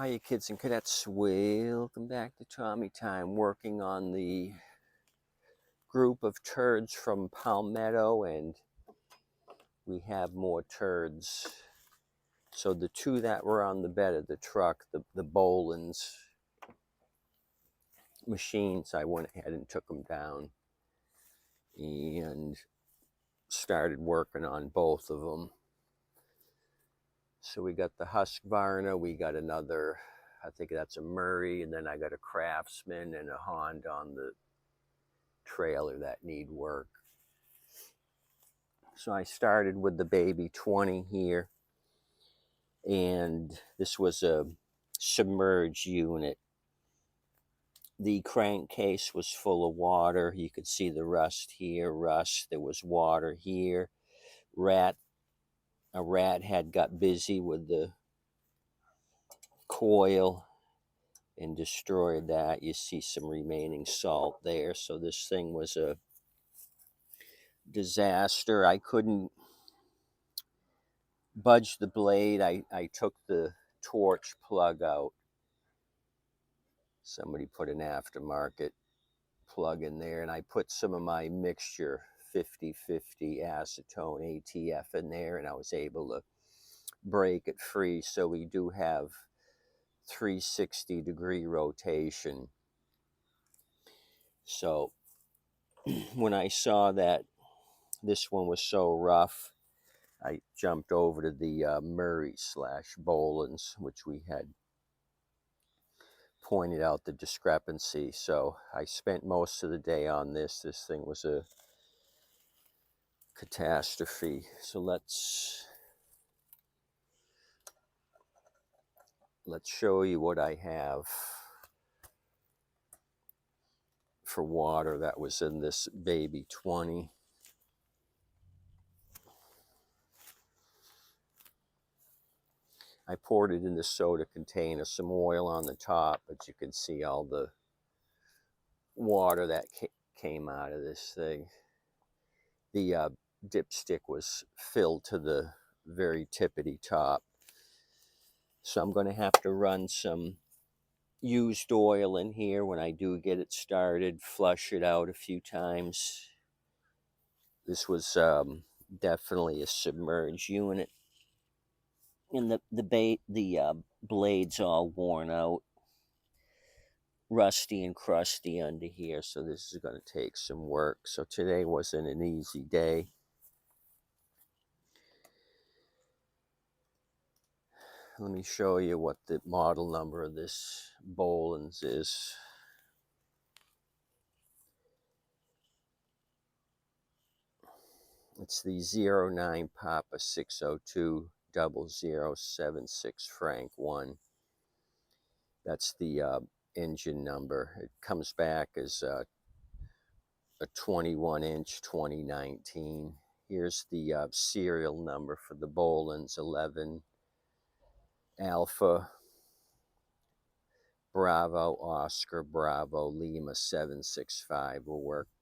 Hiya kids and cadets, welcome back to Tommy Time, working on the group of turds from Palmetto, and we have more turds. So the two that were on the bed of the truck, the Bolens machines, I went ahead and took them down and started working on both of them. So we got the Husqvarna, we got another, I think that's a Murray, and then I got a Craftsman and a Honda on the trailer that need work. So I started with the baby 20 here, and this was a submerged unit. The crankcase was full of water. You could see the rust here, there was water here. A rat had got busy with the coil and destroyed that. You see some remaining salt there. So this thing was a disaster. I couldn't budge the blade. I took the torch plug out. Somebody put an aftermarket plug in there, and I put some of my mixture 50/50 acetone ATF in there, and I was able to break it free. So we do have 360-degree rotation. So when I saw that this one was so rough, I jumped over to the Murray / Bolens, which we had pointed out the discrepancy. So I spent most of the day on this. This thing was a catastrophe. So let's show you what I have for water that was in this baby 20. I poured it in the soda container, some oil on the top, but you can see all the water that came out of this thing. The dipstick was filled to the very tippity top. So I'm going to have to run some used oil in here when I do get it started, flush it out a few times. This was definitely a submerged unit. And the blade's all worn out, rusty and crusty under here, so this is going to take some work. So today wasn't an easy day. Let me show you what the model number of this Bolens is. It's the 09 Papa 602 0076 Frank 1. That's the engine number. It comes back as a 21-inch 2019. Here's the serial number for the Bolens: 11 Alpha Bravo Oscar Bravo Lima 765.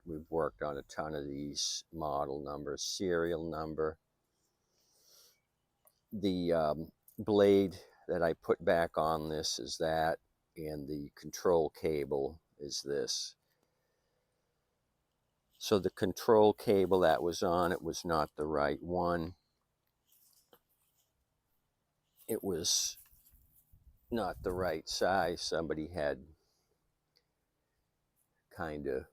We've worked on a ton of these model numbers. Serial number. The blade that I put back on this is that, and the control cable is this. So the control cable that was on it was not the right one. It was not the right size. Somebody had kind of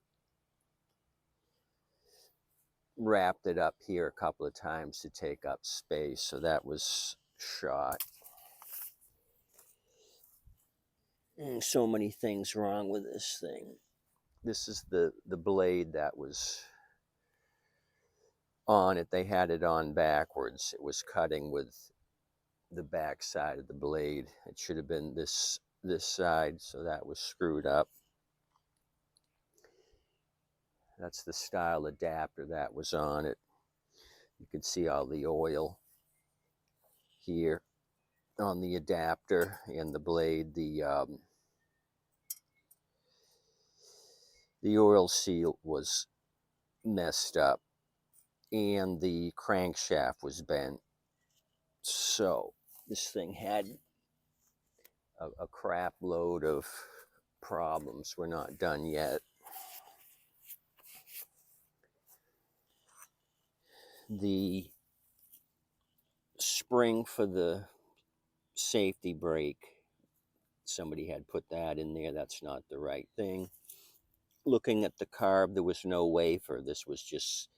wrapped it up here a couple of times to take up space, so that was shot. And so many things wrong with this thing. This is the blade that was on it. They had it on backwards. It was cutting with the back side of the blade. It should have been this side, so that was screwed up. That's the style adapter that was on it. You can see all the oil here on the adapter and the blade. The oil seal was messed up, and the crankshaft was bent. So this thing had a crap load of problems. We're not done yet. The spring for the safety brake, somebody had put that in there. That's not the right thing. Looking at the carb, there was no wafer. This was just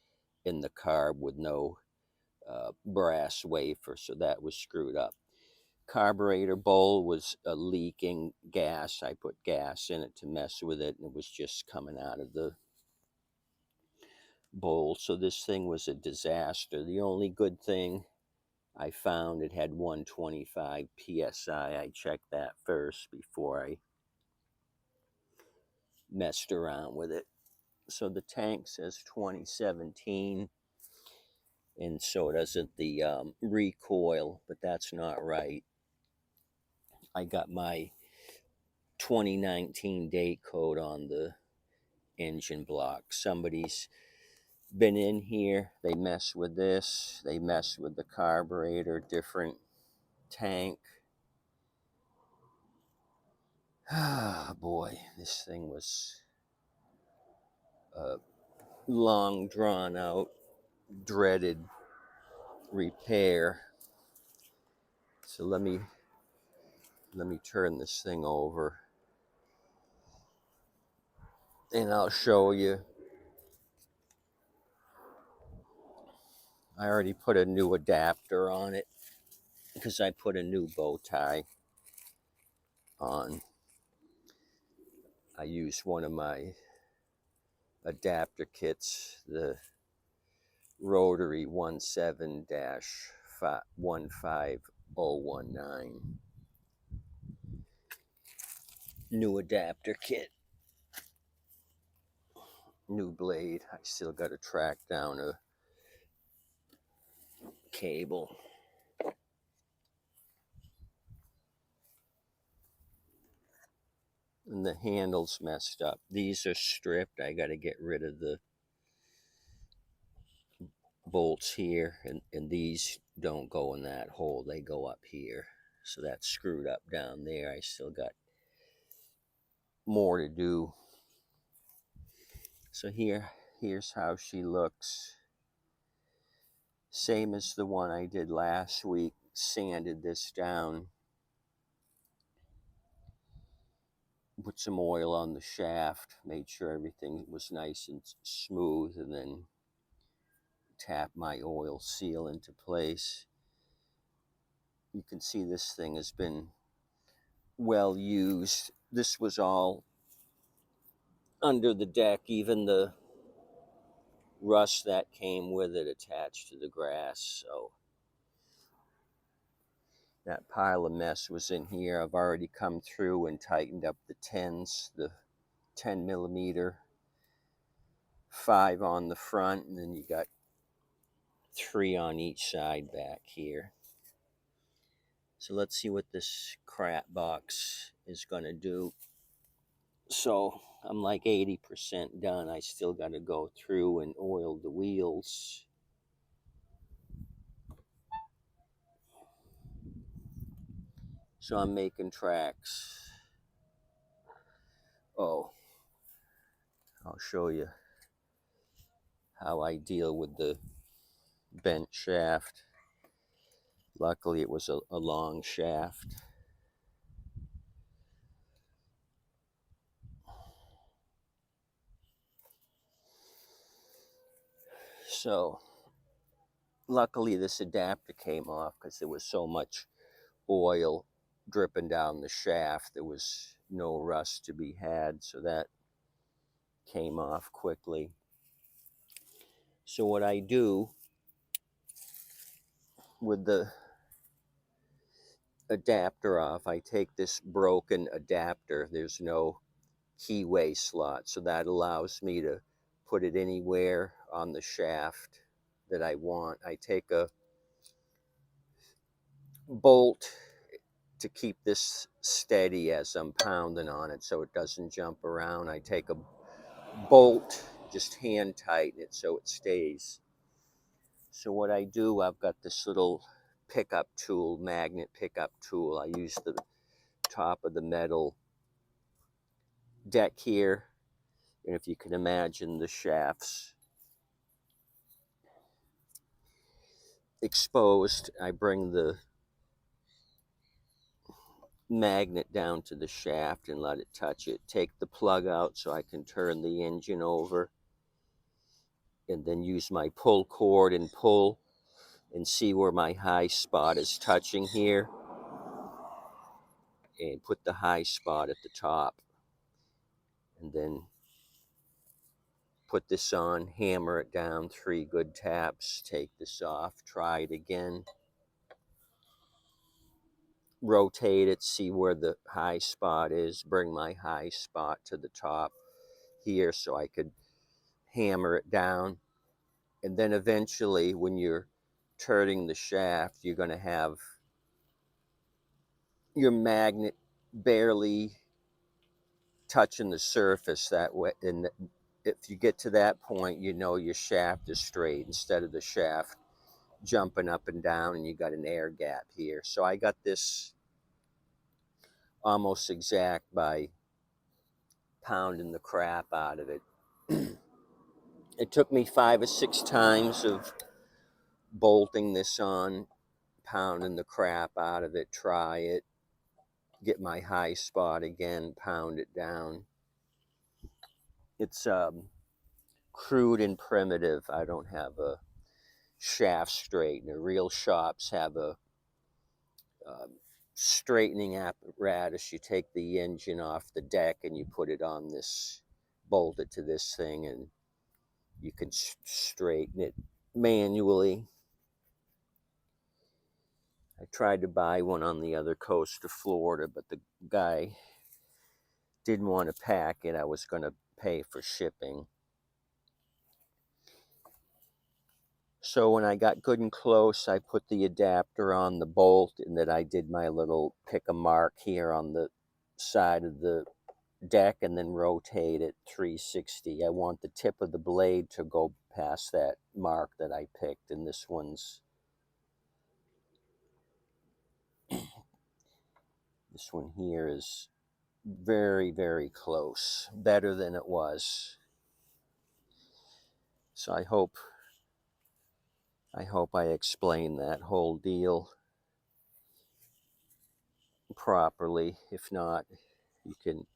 in the carb with no brass wafer, so that was screwed up. Carburetor bowl was leaking gas. I put gas in it to mess with it, and it was just coming out of the bowl. So this thing was a disaster. The only good thing I found, it had 125 psi. I checked that first before I messed around with it. So the tank says 2017, and so doesn't the recoil, but that's not right. I got my 2019 date code on the engine block. Somebody's been in here, they mess with this, they mess with the carburetor, different tank. Ah, boy, this thing was a long, drawn out, dreaded repair. So let me turn this thing over and I'll show you. I already put a new adapter on it because I put a new bow tie on. I used one of my adapter kits, the rotary 17-15019. New adapter kit. New blade. I still got to track down a cable. And the handle's messed up. These are stripped. I got to get rid of the bolts here, and these don't go in that hole. They go up here. So that's screwed up down there. I still got more to do. So here's how she looks. Same as the one I did last week. Sanded this down. Put some oil on the shaft. Made sure everything was nice and smooth, and then tap my oil seal into place. You can see this thing has been well used. This was all under the deck, even the rust that came with it attached to the grass. So that pile of mess was in here. I've already come through and tightened up the 10s, the 10 millimeter, 5 on the front, and then you got 3 on each side back here. So let's see what this crap box is going to do. So I'm like 80% done. I still got to go through and oil the wheels. So I'm making tracks. Oh, I'll show you how I deal with the bent shaft. Luckily it was a long shaft. So luckily this adapter came off because there was so much oil dripping down the shaft. There was no rust to be had, so that came off quickly. So what I do with the adapter off, I take this broken adapter. There's no keyway slot, so that allows me to put it anywhere on the shaft that I want. I take a bolt to keep this steady as I'm pounding on it so it doesn't jump around. I take a bolt, just hand tighten it so it stays. So what I do, I've got this little pickup tool, magnet pickup tool. I use the top of the metal deck here. And if you can imagine the shafts exposed, I bring the magnet down to the shaft and let it touch it. Take the plug out so I can turn the engine over, and then use my pull cord and pull and see where my high spot is touching here, and put the high spot at the top, and then put this on, hammer it down 3 good taps, take this off, try it again, rotate it, see where the high spot is, bring my high spot to the top here so I could hammer it down. And then eventually when you're turning the shaft, you're going to have your magnet barely touching the surface that way. And if you get to that point, you know your shaft is straight instead of the shaft jumping up and down and you got an air gap here. So I got this almost exact by pounding the crap out of it. It took me 5 or 6 times of bolting this on, pounding the crap out of it, try it, get my high spot again, pound it down. It's crude and primitive. I don't have a shaft straightener. Real shops have a straightening apparatus. You take the engine off the deck and you put it on this, bolt it to this thing, and you can straighten it manually. I tried to buy one on the other coast of Florida, but the guy didn't want to pack it. I was going to pay for shipping. So when I got good and close, I put the adapter on the bolt, and then I did my little pick a mark here on the side of the deck and then rotate it 360. I want the tip of the blade to go past that mark that I picked, and this one here is very, very close, better than it was. So I hope I explained that whole deal properly. If not, you can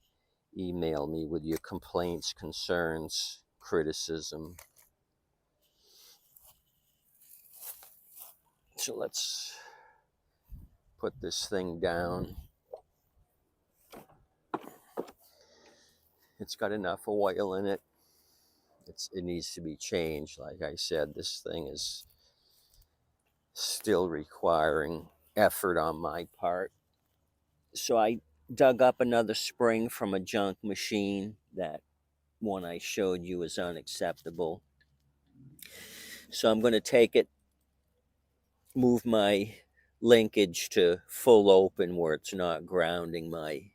email me with your complaints, concerns, criticism. So let's put this thing down. It's got enough oil in it. It needs to be changed. Like I said, this thing is still requiring effort on my part. So I dug up another spring from a junk machine. That one I showed you is unacceptable. So I'm going to take it, move my linkage to full open where it's not grounding my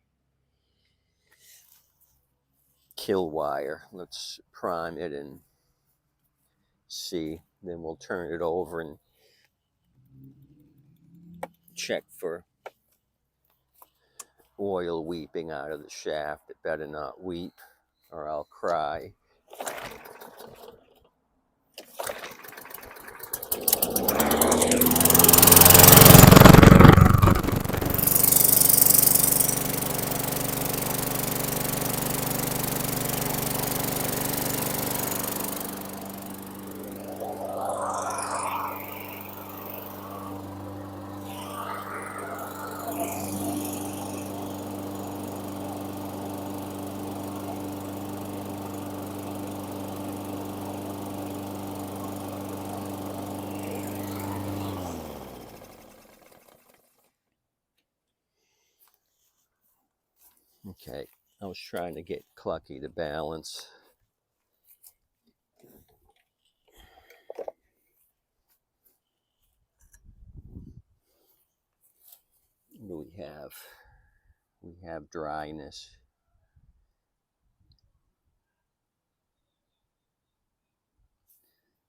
kill wire. Let's prime it and see. Then we'll turn it over and check for oil weeping out of the shaft. It better not weep or I'll cry. Okay, I was trying to get Clucky to balance. What do we have? We have dryness.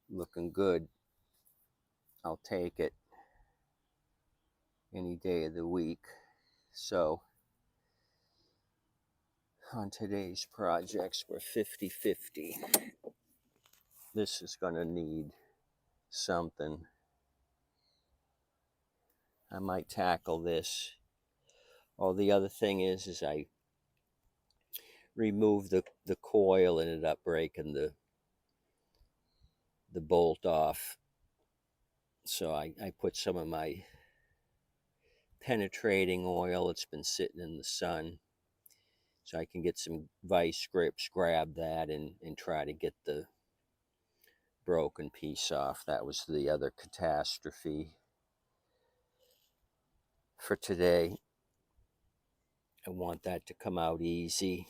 Looking good. I'll take it any day of the week. So on today's projects were 50-50. This is going to need something. I might tackle this. Oh, the other thing is I removed the coil and ended up breaking the bolt off. So I put some of my penetrating oil. It's been sitting in the sun. So I can get some vice grips, grab that, and try to get the broken piece off. That was the other catastrophe for today. I want that to come out easy.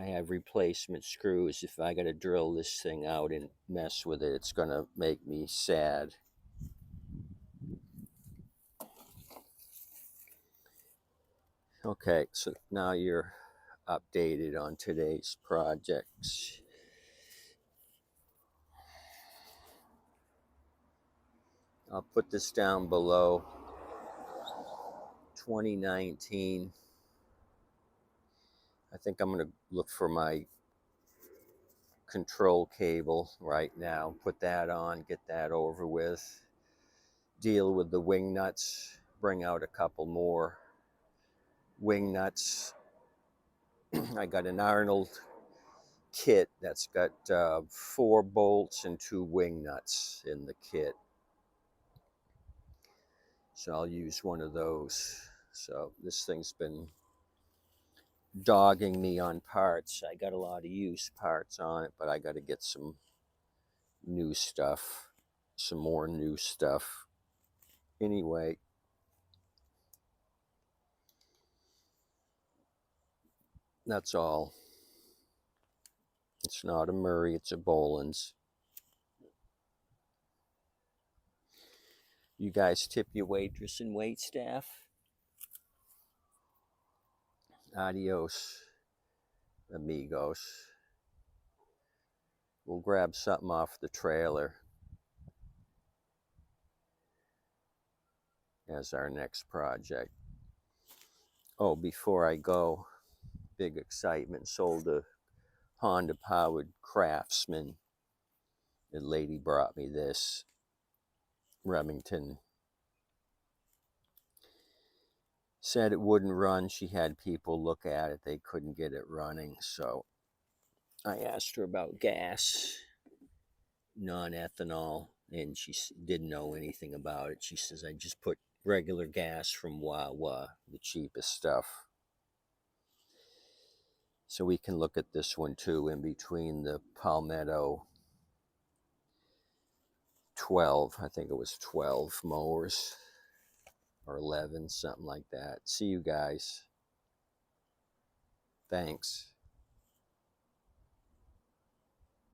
I have replacement screws. If I got to drill this thing out and mess with it, it's going to make me sad. Okay, so now you're updated on today's projects. I'll put this down below. 2019. I think I'm going to look for my control cable right now, put that on, get that over with, deal with the wing nuts, bring out a couple more wing nuts. I got an Arnold kit that's got 4 bolts and 2 wing nuts in the kit. So I'll use one of those. So this thing's been dogging me on parts. I got a lot of used parts on it, but I got to get some new stuff, some more new stuff. Anyway, that's all. It's not a Murray, it's a Bolens. You guys tip your waitress and wait staff? Adios, amigos. We'll grab something off the trailer as our next project. Oh, before I go, big excitement, sold a Honda powered Craftsman. The lady brought me this, Remington. Said it wouldn't run. She had people look at it. They couldn't get it running. So I asked her about gas, non-ethanol, and she didn't know anything about it. She says, I just put regular gas from Wawa, the cheapest stuff. So we can look at this one too, in between the Palmetto 12, I think it was 12 mowers, or 11, something like that. See you guys. Thanks.